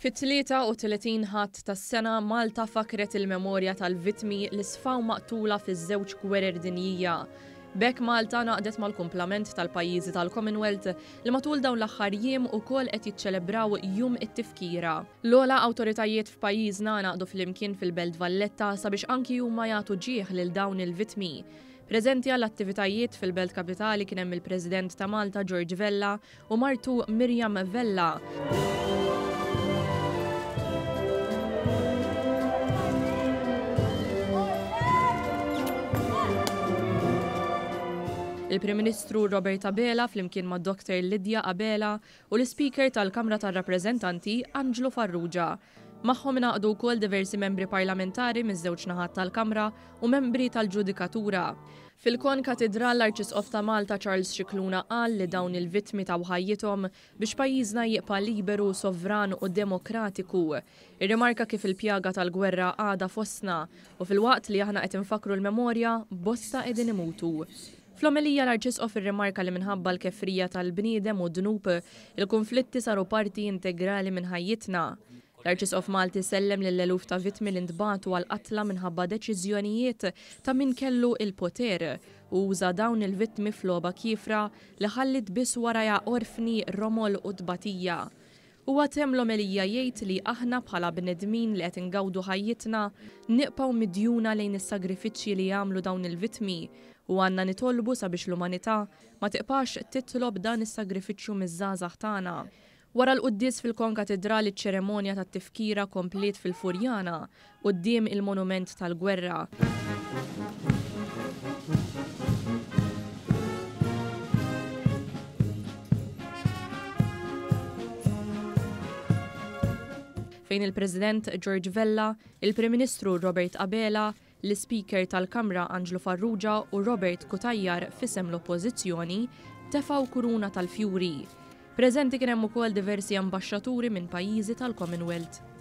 Fit-33 ħadd tas-sena Malta fakret il-memorja tal-vittmi li sfaw maqtula fiż-żewġ gwerer dinjija. B'hekk Malta naqdet mal-kumplament tal-pajjiżi tal-Commonwealth li matul dawn l-aħħar jiem ukoll qed jiċċelebraw jum it-tifkira. L-ogħla awtoritajiet f'pajjiżna naqdu flimkien fil-Belt Valletta sabiex anki huma jagħtu ġieħ lil dawn il-vittmi. Preżenti għall-attivitajiet fil-Belt Kapitali kien hemm il-President ta' Malta George Vella u martu Miriam Vella. Il-Prim Ministru Robert Abela flimkien ma' Dr. Lydia Abela u l-Speaker tal-Kamra tar-Rappreżentanti Angelo Farrugia. Magħhom ingħaqdu wkoll diversi membri parlamentari miż-żewġ naħat tal-Kamra u membri tal-Ġudikatura. Fil-Konkatedral l-Arċisqof ta' Malta Charles Scicluna qal li dawn il-vittmi ta' ħajjithom biex pajjiżna jibqa' liberu, sovran u demokratiku. Irrimarka kif il-pjaga tal-gwerra għadha fostna u fil-waqt li aħna qed infakru l-memorja bosta qegħdin imutu. Fl-omelija l-Arċisqof irrimarka li minħabba l-kefrija tal-bniedem u d-dnub, il-konflitti saru parti integrali minn ħajjitna. L-Arċisqof Malti sellem lill-eluf ta' vittmi li ntbagħtu għal qatla minħabba deċiżjonijiet ta' min kellu il-poter u uża dawn il-vittmi f'logħba kifra li ħallit biss warajha orfni, romol u tbatija. Huwa temm l-omelija jgħid li aħna bħala bnedmin li qed ingawdu ħajjitna niqpaw midjuna lejn is-sagrifiċċji li jagħmlu dawn il-vittmi u għandna nitolbu sabiex l-umanità ma tiqpax titlob dan is-sagrifiċċju miż-żgħażagħ tagħna. Wara l-quddies fil-Konkatedral iċ-ċeremonja tat-tifkira komplet fil-Furjana quddiem il-monument tal-gwerra. Fejn il-President George Vella, il-Prim Ministru Robert Abela, l-Speaker tal-Kamra Angelo Farrugia u Robert Kutajjar f'isem l-Oppożizzjoni tefgħu kuruna tal-fjuri. Preżenti kien hemm ukoll diversi ambaxxaturi minn pajjiżi tal-Commonwealth.